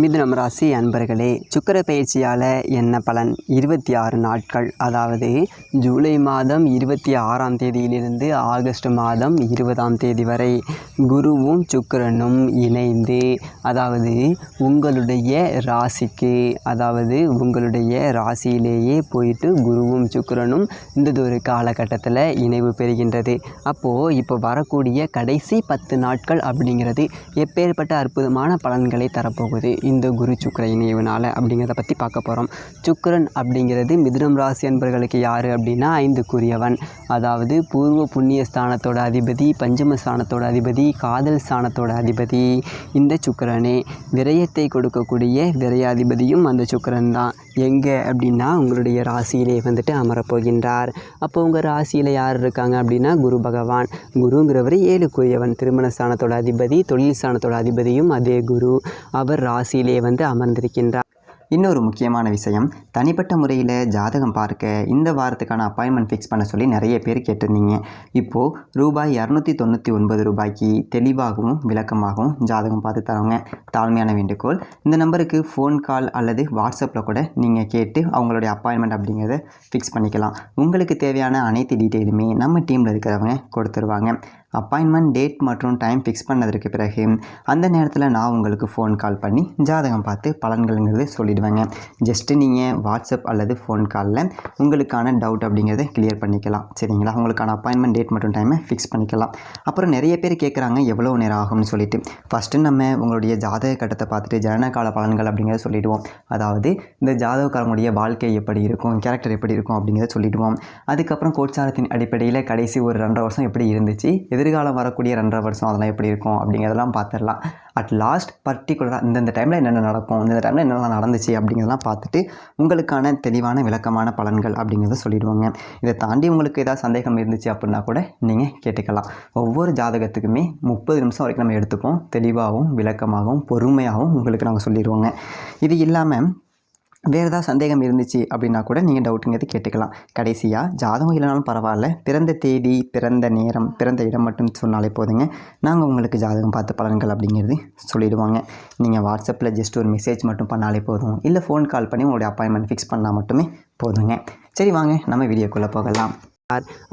மிதுனம் ராசி அன்பர்களே, சுக்கிர பயிற்சியால் என்ன பலன்? 26 நாட்கள், அதாவது ஜூலை மாதம் 26ஆம் தேதியிலிருந்து ஆகஸ்ட் மாதம் 20ஆம் தேதி வரை குருவும் சுக்கிரனும் இணைந்து, அதாவது உங்களுடைய ராசிக்கு, அதாவது உங்களுடைய ராசியிலேயே போயிட்டு குருவும் சுக்கிரனும் இந்த ஒரு காலகட்டத்தில் இணைவு பெறுகின்றது. அப்போது இப்போ வரக்கூடிய கடைசி 10 நாட்கள் அப்படிங்கிறது எப்பேற்பட்ட அற்புதமான பலன்களை தரப்போகுது இந்த குரு சுக்கிர இணைவுனால் அப்படிங்கிறத பற்றி பார்க்க போகிறோம். சுக்கிரன் அப்படிங்கிறது மிதுனம் ராசி அன்பர்களுக்கு யார் அப்படின்னா 5க்குரியவன், அதாவது பூர்வ புண்ணிய ஸ்தானத்தோட அதிபதி, பஞ்சம ஸ்தானத்தோட அதிபதி, காதல் ஸ்தானத்தோட அதிபதி இந்த சுக்கிரனே. விரயத்தை கொடுக்கக்கூடிய விரயாதிபதியும் அந்த சுக்கிரன் தான். எங்கே அப்படின்னா உங்களுடைய ராசியிலே வந்துட்டு அமரப்போகின்றார். அப்போ உங்கள் ராசியில் யார் இருக்காங்க அப்படின்னா குரு பகவான். குருங்கிறவர் 7க்குரியவன், திருமண ஸ்தானத்தோட அதிபதி, தொழில் ஸ்தானத்தோட அதிபதியும் அதே குரு. அவர் ராசியிலே வந்து அமர்ந்திருக்கின்றார். இன்னொரு முக்கியமான விஷயம், தனிப்பட்ட முறையில் ஜாதகம் பார்க்க இந்த வாரத்துக்கான அப்பாயின்மெண்ட் ஃபிக்ஸ் பண்ண சொல்லி நிறைய பேர் கேட்டிருந்தீங்க. இப்போது ரூபாய் 299 தெளிவாகவும் விளக்கமாகவும் ஜாதகம் பார்த்து தரவங்க. தாழ்மையான வேண்டுகோள், இந்த நம்பருக்கு ஃபோன் கால் அல்லது வாட்ஸ்அப்பில் கூட நீங்கள் கேட்டு அவங்களுடைய அப்பாயின்மெண்ட் அப்படிங்கிறத ஃபிக்ஸ் பண்ணிக்கலாம். உங்களுக்கு தேவையான அனைத்து டீட்டெயிலுமே நம்ம டீமில் இருக்கிறவங்க கொடுத்துருவாங்க. அப்பாயின்மெண்ட் டேட் மற்றும் டைம் ஃபிக்ஸ் பண்ணதற்கு பிறகு அந்த நேரத்தில் நான் உங்களுக்கு ஃபோன் கால் பண்ணி ஜாதகம் பார்த்து பலன்கள்ங்கிறது சொல்லிடுவேங்க. ஜஸ்ட்டு நீங்கள் வாட்ஸ்அப் அல்லது ஃபோன் காலில் உங்களுக்கான டவுட் அப்படிங்கிறத கிளியர் பண்ணிக்கலாம். சரிங்களா? உங்களுக்கான அப்பாயின்மெண்ட் டேட் மற்றும் டைமை ஃபிக்ஸ் பண்ணிக்கலாம். அப்புறம் நிறைய பேர் கேட்குறாங்க எவ்வளோ நேரம் ஆகும்னு சொல்லிட்டு. ஃபஸ்ட்டு நம்ம உங்களுடைய ஜாதக கட்டத்தை பார்த்துட்டு ஜனனகால பலன்கள் அப்படிங்கிறத சொல்லிவிடுவோம். அதாவது இந்த ஜாதகக்காரங்களுடைய வாழ்க்கை எப்படி இருக்கும், கேரக்டர் எப்படி இருக்கும் அப்படிங்கிறத சொல்லிவிடுவோம். அதுக்கப்புறம் கோட்சாரத்தின் அடிப்படையில் கடைசி ஒரு 2.5 வருஷம் எப்படி இருந்துச்சு, எதிர்காலம் வரக்கூடிய 2.5 வருஷம் அதெல்லாம் எப்படி இருக்கும் அப்படிங்கிறதெல்லாம் பார்த்துடலாம். அட் லாஸ்ட் பர்டிகுலராக இந்தந்த டைமில் என்னென்ன நடக்கும், இந்த டைமில் என்னென்ன நடந்துச்சு அப்படிங்கிறதெல்லாம் பார்த்துட்டு உங்களுக்கான தெளிவான விளக்கமான பலன்கள் அப்படிங்கிறத சொல்லிடுவாங்க. இதை தாண்டி உங்களுக்கு ஏதாவது சந்தேகம் இருந்துச்சு அப்படின்னா கூட நீங்கள் கேட்டுக்கலாம். ஒவ்வொரு ஜாதகத்துக்குமே 30 நிமிஷம் வரைக்கும் நம்ம எடுத்துப்போம். தெளிவாகவும் விளக்கமாகவும் பொறுமையாகவும் உங்களுக்கு நாங்கள் சொல்லிடுவோங்க. இது இல்லாமல் வேறு ஏதாவது சந்தேகம் இருந்துச்சு அப்படின்னா கூட நீங்கள் டவுட்டுங்கிறது கேட்டுக்கலாம். கடைசியாக ஜாதகம் இல்லைனாலும் பரவாயில்ல, பிறந்த தேதி, பிறந்த நேரம், பிறந்த இடம் மட்டும் சொன்னாலே போதுங்க. நாங்கள் உங்களுக்கு ஜாதகம் பார்த்து பலன்கள் அப்படிங்கிறது சொல்லிவிடுவாங்க. நீங்கள் வாட்ஸ்அப்பில் ஜஸ்ட் ஒரு மெசேஜ் மட்டும் பண்ணாலே போதும், இல்லை ஃபோன் கால் பண்ணி உங்களுடைய அப்பாயின்மெண்ட் ஃபிக்ஸ் பண்ணால் மட்டுமே போதுங்க. சரி, வாங்க நம்ம வீடியோக்குள்ளே போகலாம்.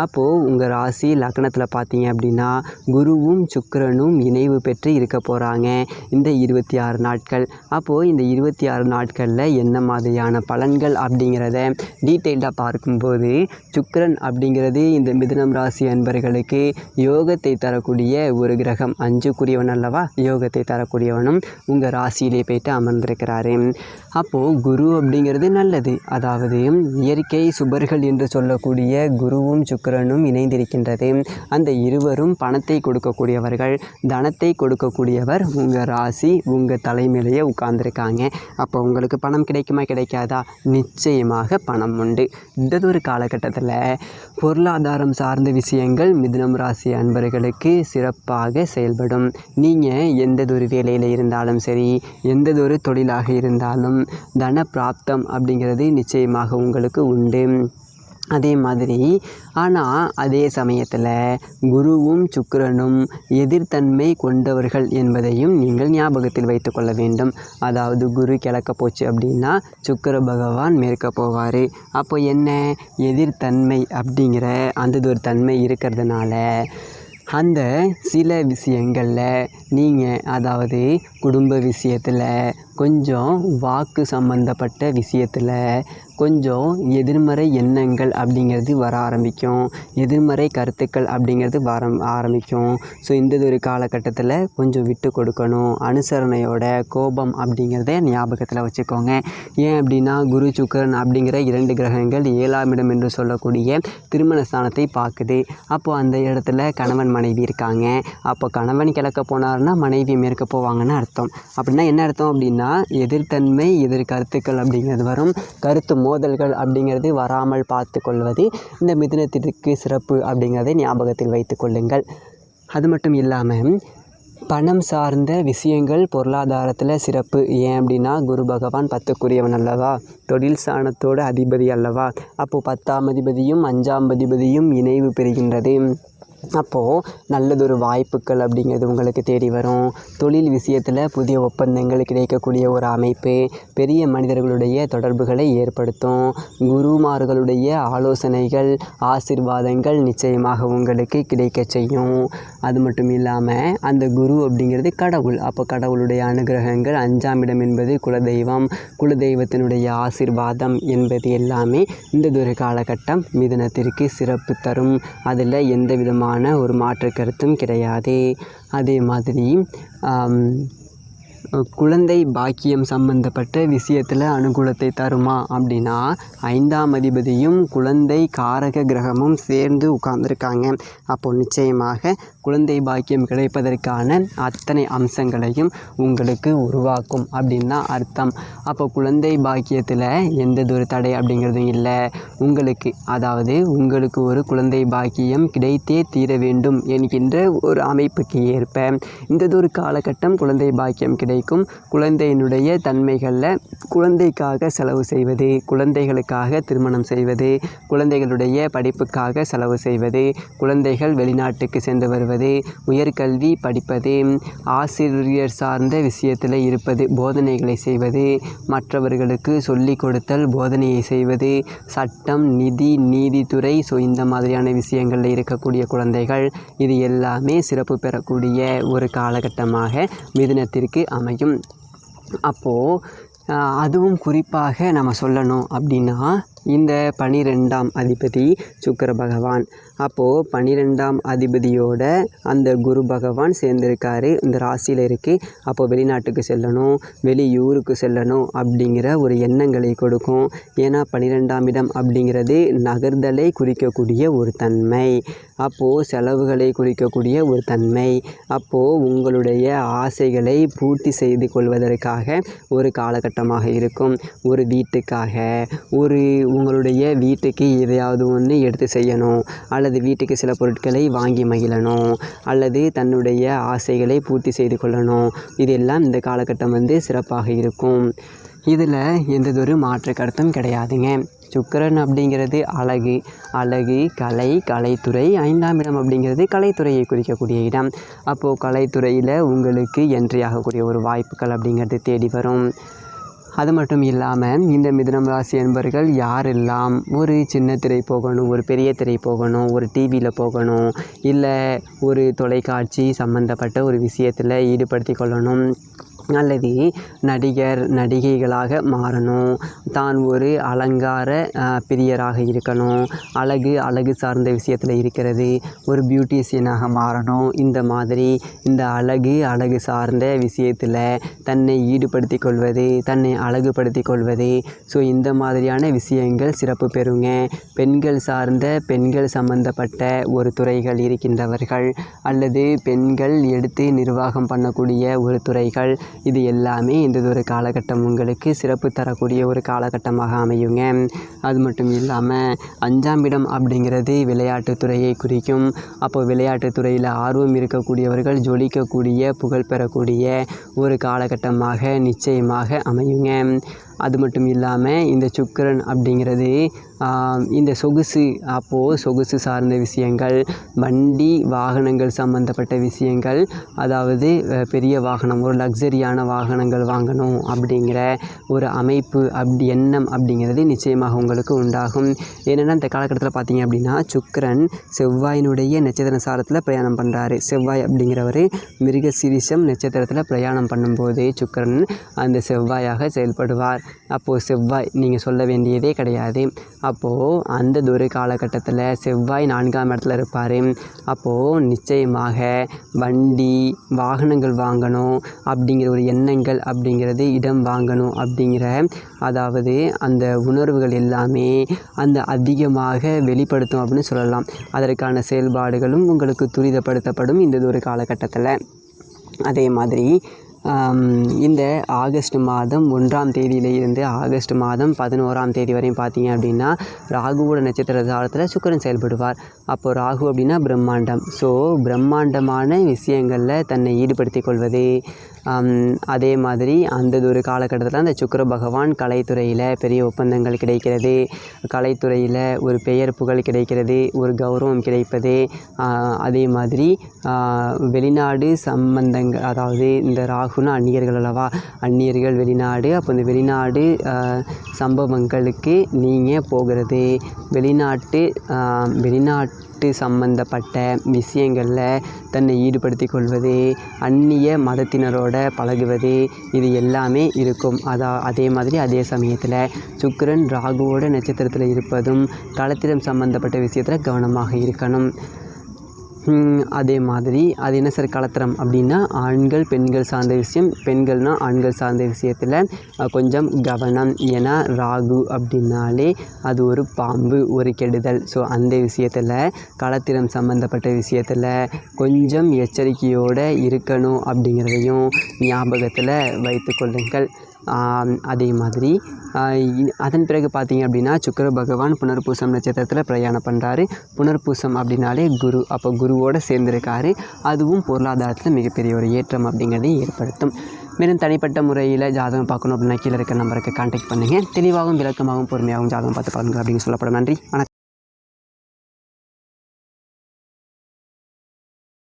அப்போது உங்கள் ராசி லக்னத்தில் பார்த்தீங்க அப்படின்னா குருவும் சுக்கிரனும் இணைவு பெற்று இருக்க போகிறாங்க இந்த 26 நாட்கள். அப்போது இந்த 26 நாட்களில் என்ன மாதிரியான பலன்கள் அப்படிங்கிறத டீட்டெயில்டாக பார்க்கும்போது, சுக்கிரன் அப்படிங்கிறது இந்த மிதுனம் ராசி அன்பர்களுக்கு யோகத்தை தரக்கூடிய ஒரு கிரகம். 5க்குரியவன் அல்லவா, யோகத்தை தரக்கூடியவனும் உங்கள் ராசியிலே போய்ட்டு அமர்ந்திருக்கிறாரு. அப்போது குரு அப்படிங்கிறது நல்லது, அதாவது இயற்கை சுபர்கள் என்று சொல்லக்கூடிய குருவும் சுக்கிரனும் இணைந்திருக்கின்றது. அந்த இருவரும் பணத்தை கொடுக்கக்கூடியவர்கள், தனத்தை கொடுக்கக்கூடியவர் உங்கள் ராசி, உங்கள் தலைமையிலேயே உட்கார்ந்துருக்காங்க. அப்போ உங்களுக்கு பணம் கிடைக்குமா கிடைக்காதா? நிச்சயமாக பணம் உண்டு. இந்த ஒரு காலகட்டத்தில் பொருளாதாரம் சார்ந்த விஷயங்கள் மிதுனம் ராசி அன்பர்களுக்கு சிறப்பாக செயல்படும். நீங்கள் எந்ததொரு வேலையில் இருந்தாலும் சரி, எந்ததொரு தொழிலாக இருந்தாலும் தன பிராப்தம் அப்படிங்கிறது நிச்சயமாக உங்களுக்கு உண்டு. அதே மாதிரி ஆனால் அதே சமயத்தில் குருவும் சுக்கிரனும் எதிர்த்தன்மை கொண்டவர்கள் என்பதையும் நீங்கள் ஞாபகத்தில் வைத்து கொள்ள வேண்டும். அதாவது குரு கிழக்க போச்சு அப்படின்னா சுக்கிர பகவான் மேற்க போவார். அப்போ என்ன எதிர்த்தன்மை அப்படிங்கிற அந்த ஒரு தன்மை இருக்கிறதுனால அந்த சில விஷயங்களில் நீங்கள், அதாவது குடும்ப விஷயத்தில், கொஞ்சம் வாக்கு சம்பந்தப்பட்ட விஷயத்தில் கொஞ்சம் எதிர்மறை எண்ணங்கள் அப்படிங்கிறது வர ஆரம்பிக்கும், எதிர்மறை கருத்துக்கள் அப்படிங்கிறது வர ஆரம்பிக்கும். ஸோ இந்த ஒரு காலகட்டத்தில் கொஞ்சம் விட்டு கொடுக்கணும். அனுசரணையோட கோபம் அப்படிங்கிறத ஞாபகத்தில் வச்சுக்கோங்க. ஏன் அப்படின்னா குரு சுக்கிரன் அப்படிங்கிற 2 கிரகங்கள் 7ஆம் இடம் என்று சொல்லக்கூடிய திருமண ஸ்தானத்தை பார்க்குது. அப்போது அந்த இடத்துல கணவன் மனைவி இருக்காங்க. அப்போ கணவன் கிழக்க போனார்னா மனைவி மேற்க போவாங்கன்னு அர்த்தம். அப்படின்னா என்ன அர்த்தம் அப்படின்னா எதிர்த்தன்மை, எதிர் கருத்துக்கள் அப்படிங்கிறது வரும். கருத்து மோதல்கள் அப்படிங்கிறது வராமல் பார்த்து கொள்வது இந்த மிதுனத்திற்கு சிறப்பு அப்படிங்கிறதை ஞாபகத்தில் வைத்து கொள்ளுங்கள். அது மட்டும் இல்லாமல் பணம் சார்ந்த விஷயங்கள் பொருளாதாரத்தில் சிறப்பு. ஏன் அப்படின்னா குரு பகவான் 10க்குரியவன் அல்லவா, தொழில் ஸ்தானத்தோட அதிபதி அல்லவா. அப்போது 10ஆம் அதிபதியும் 5ஆம் அதிபதியும் இணைவு பெறுகின்றது. அப்போது நல்லதொரு வாய்ப்புகள் அப்படிங்கிறது உங்களுக்கு தேடி வரும். தொழில் விஷயத்தில் புதிய ஒப்பந்தங்கள் கிடைக்கக்கூடிய ஒரு அமைப்பு, பெரிய மனிதர்களுடைய தொடர்புகளை ஏற்படுத்தும். குருமார்களுடைய ஆலோசனைகள், ஆசீர்வாதங்கள் நிச்சயமாக உங்களுக்கு கிடைக்க செய்யும். அது மட்டும் இல்லாமல் அந்த குரு அப்படிங்கிறது கடவுள். அப்போ கடவுளுடைய அனுகிரகங்கள், 5ஆம் இடம் என்பது குலதெய்வம், குலதெய்வத்தினுடைய ஆசீர்வாதம் என்பது எல்லாமே இந்த காலகட்டம் மிதுனத்திற்கு சிறப்பு தரும். அதில் எந்த விதமான ஒரு மாற்று கருத்தும் கிடையாது. அதே மாதிரி குழந்தை பாக்கியம் சம்பந்தப்பட்ட விஷயத்தில் அனுகூலத்தை தருமா அப்படின்னா 5ஆம் அதிபதியும் குழந்தை காரக கிரகமும் சேர்ந்து உட்கார்ந்துருக்காங்க. அப்போது நிச்சயமாக குழந்தை பாக்கியம் கிடைப்பதற்கான அத்தனை அம்சங்களையும் உங்களுக்கு உருவாக்கும் அப்படின்னு தான் அர்த்தம். அப்போ குழந்தை பாக்கியத்தில் எந்ததொரு தடை அப்படிங்கிறதும் இல்லை உங்களுக்கு. அதாவது உங்களுக்கு ஒரு குழந்தை பாக்கியம் கிடைத்தே தீர வேண்டும் என்கின்ற ஒரு அமைப்புக்கு ஏற்ப இந்ததொரு காலகட்டம் குழந்தை பாக்கியம் கிடைக்கும். குழந்தையினுடைய தன்மைகளில் குழந்தைக்காக செலவு செய்வது, குழந்தைகளுக்காக திருமணம் செய்வது, குழந்தைகளுடைய படிப்புக்காக செலவு செய்வது, குழந்தைகள் வெளிநாட்டுக்கு சென்று வருவது, உயர்கல்வி படிப்பது, ஆசிரியர் சார்ந்த விஷயத்தில் இருப்பது, போதனைகளை செய்வது, மற்றவர்களுக்கு சொல்லிக் கொடுத்தல், போதனையை செய்வது, சட்டம், நிதி, நீதித்துறை, இந்த மாதிரியான விஷயங்களில் இருக்கக்கூடிய குழந்தைகள், இது எல்லாமே சிறப்பு பெறக்கூடிய ஒரு காலகட்டமாக மிதுனத்திற்கு அமையும். அப்போது அதுவும் குறிப்பாக நம்ம சொல்லணும் அப்படின்னா இந்த 12ஆம் அதிபதி சுக்கிர பகவான். அப்போது 12ஆம் அதிபதியோட அந்த குரு பகவான் சேர்ந்திருக்காரு, இந்த ராசியில் இருக்குது. அப்போது வெளிநாட்டுக்கு செல்லணும், வெளியூருக்கு செல்லணும் அப்படிங்கிற ஒரு எண்ணங்களை கொடுக்கும். ஏன்னா 12ஆம் இடம் அப்படிங்கிறது நகர்தலை குறிக்கக்கூடிய ஒரு தன்மை. அப்போது செலவுகளை குறிக்கக்கூடிய ஒரு தன்மை. அப்போது உங்களுடைய ஆசைகளை பூர்த்தி செய்து கொள்வதற்காக ஒரு காலகட்டமாக இருக்கும். ஒரு வீட்டுக்காக, உங்களுடைய வீட்டுக்கு எதையாவது ஒன்று எடுத்து செய்யணும், அல்லது வீட்டுக்கு சில பொருட்களை வாங்கி மகிழணும், அல்லது தன்னுடைய ஆசைகளை பூர்த்தி செய்து கொள்ளணும். இதெல்லாம் இந்த காலகட்டம் சிறப்பாக இருக்கும். இதில் எந்ததொரு மாற்று கருத்தும் கிடையாதுங்க. சுக்கிரன் அப்படிங்கிறது அழகு, கலைத்துறை. 5ஆம் இடம் அப்படிங்கிறது கலைத்துறையை குறிக்கக்கூடிய இடம். அப்போது கலைத்துறையில் உங்களுக்கு என்ட்ரி ஆகக்கூடிய ஒரு வாய்ப்புகள் அப்படிங்கிறது தேடி வரும். அது மட்டும் இல்லாமல் இந்த மிதுனம் ராசி என்பவர்கள் யாரெல்லாம் ஒரு சின்ன திரை போகணும், ஒரு பெரிய திரை போகணும், ஒரு டிவியில் போகணும், இல்லை ஒரு தொலைக்காட்சி சம்பந்தப்பட்ட ஒரு விஷயத்தில் ஈடுபடுத்தி கொள்ளணும், அல்லது நடிகர் நடிகைகளாக மாறணும், தான் ஒரு அலங்கார பிரியராக இருக்கணும், அழகு சார்ந்த விஷயத்தில் இருக்கிறது, ஒரு பியூட்டிஷியனாக மாறணும், இந்த மாதிரி இந்த அழகு சார்ந்த விஷயத்தில் தன்னை ஈடுபடுத்தி கொள்வது, தன்னை அழகுபடுத்தி கொள்வது, ஸோ இந்த மாதிரியான விஷயங்கள் சிறப்பு பெறுங்க. பெண்கள் சம்பந்தப்பட்ட ஒரு துறைகள் இருக்கின்றவர்கள், அல்லது பெண்கள் எடுத்து நிர்வாகம் பண்ணக்கூடிய ஒரு துறைகள், இது எல்லாமே இந்த ஒரு காலகட்டம் உங்களுக்கு சிறப்பு தரக்கூடிய ஒரு காலகட்டமாக அமையுங்க. அது மட்டும் இல்லாமல் 5ஆம் இடம் அப்படிங்கிறது விளையாட்டுத்துறையை குறிக்கும். அப்போ விளையாட்டுத்துறையில் ஆர்வம் இருக்கக்கூடியவர்கள் ஜொலிக்கக்கூடிய, புகழ் பெறக்கூடிய ஒரு காலகட்டமாக நிச்சயமாக அமையுங்க. அது மட்டும் இல்லாமல் இந்த சுக்கிரன் அப்படிங்கிறது இந்த சொகுசு சார்ந்த விஷயங்கள், வண்டி வாகனங்கள் சம்பந்தப்பட்ட விஷயங்கள், அதாவது பெரிய வாகனம், ஒரு லக்ஸரியான வாகனங்கள் வாங்கணும் அப்படிங்கிற ஒரு அமைப்பு, எண்ணம் அப்படிங்கிறது நிச்சயமாக உங்களுக்கு உண்டாகும். ஏன்னா இந்த காலகட்டத்தில் பார்த்தீங்க அப்படின்னா சுக்கிரன் செவ்வாயினுடைய நட்சத்திர சாரத்தில் பிரயாணம் பண்ணுறாரு. செவ்வாய் அப்படிங்கிறவர் மிருகசீரிஷம் நட்சத்திரத்தில் பிரயாணம் பண்ணும்போது சுக்கிரன் அந்த செவ்வாயாக செயல்படுவார். அப்போது செவ்வாய் நீங்கள் சொல்ல வேண்டியதே கிடையாது. அப்போது அந்த ஒரு காலகட்டத்தில் செவ்வாய் 4ஆம் இடத்துல இருப்பார். அப்போது நிச்சயமாக வண்டி வாகனங்கள் வாங்கணும் அப்படிங்கிற ஒரு எண்ணங்கள் அப்படிங்கிறது, இடம் வாங்கணும் அப்படிங்கிற, அதாவது அந்த உணர்வுகள் எல்லாமே அதிகமாக வெளிப்படுத்தும் அப்படின்னு சொல்லலாம். அதற்கான செயல்பாடுகளும் உங்களுக்கு துரிதப்படுத்தப்படும் இந்த ஒரு காலகட்டத்தில். அதே மாதிரி இந்த ஆகஸ்ட் மாதம் 1ஆம் தேதியிலிருந்து ஆகஸ்ட் மாதம் 11ஆம் தேதி வரையும் பார்த்தீங்க அப்படின்னா ராகுவோட நட்சத்திர காலத்தில் சுக்கிரன் செயல்படுவார். அப்போது ராகு அப்படின்னா பிரம்மாண்டம். ஸோ பிரம்மாண்டமான விஷயங்களில் தன்னை ஈடுபடுத்தி கொள்வது, அதே மாதிரி அந்த ஒரு காலகட்டத்தில் அந்த சுக்கிர பகவான் கலைத்துறையில் பெரிய ஒப்பந்தங்கள் கிடைக்கிறது, கலைத்துறையில் ஒரு பெயர் புகழ் கிடைக்கிறது, ஒரு கௌரவம் கிடைப்பது. அதே மாதிரி வெளிநாடு சம்பந்தங்கள், அதாவது இந்த ராகுனா அந்நியர்கள் அல்லவா, அந்நியர்கள் வெளிநாடு, அப்போ இந்த வெளிநாடு சம்பவங்களுக்கு நீங்கள் போகிறது, வெளிநாட்டு சம்பந்தப்பட்ட விஷயங்களில் தன்னை ஈடுபடுத்தி கொள்வது, அந்நிய மதத்தினரோட பழகுவது, இது எல்லாமே இருக்கும். அதே மாதிரி அதே சமயத்தில் சுக்கிரன் ராகுவோட நட்சத்திரத்தில் இருப்பதும் களத்திரம் சம்பந்தப்பட்ட விஷயத்தில் கவனமாக இருக்கணும். அதே மாதிரி அது என்ன சார் களத்திரம் அப்படின்னா, ஆண்கள் பெண்கள் சார்ந்த விஷயம், பெண்கள்னால் ஆண்கள் சார்ந்த விஷயத்தில் கொஞ்சம் கவனம். ஏன்னா ராகு அப்படின்னாலே அது ஒரு பாம்பு, ஒரு கெடுதல். ஸோ அந்த விஷயத்தில் களத்திரம் சம்பந்தப்பட்ட விஷயத்தில் கொஞ்சம் எச்சரிக்கையோடு இருக்கணும் அப்படிங்கிறதையும் ஞாபகத்தில் வைத்து கொள்ளுங்கள். அதே மாதிரி அதன் பிறகு பார்த்தீங்க அப்படின்னா சுக்கிர பகவான் புனர்பூசம் நட்சத்திரத்தில் பிரயாணம் பண்ணுறாரு. புனர்பூசம் அப்படின்னாலே குரு, அப்போ குருவோடு சேர்ந்துருக்காரு. அதுவும் பொருளாதாரத்தில் மிகப்பெரிய ஒரு ஏற்றம் அப்படிங்கிறதையும் ஏற்படுத்தும். மேலும் தனிப்பட்ட முறையில் ஜாதகம் பார்க்கணும் அப்படின்னா கீழே இருக்க நம்பருக்கு கான்டாக்ட் பண்ணுங்கள். தெளிவாகவும் விளக்கமாகவும் பொறுமையாகவும் ஜாதகம் பார்த்து பாருங்கள் அப்படின்னு சொல்லப்படும். நன்றி, வணக்கம்.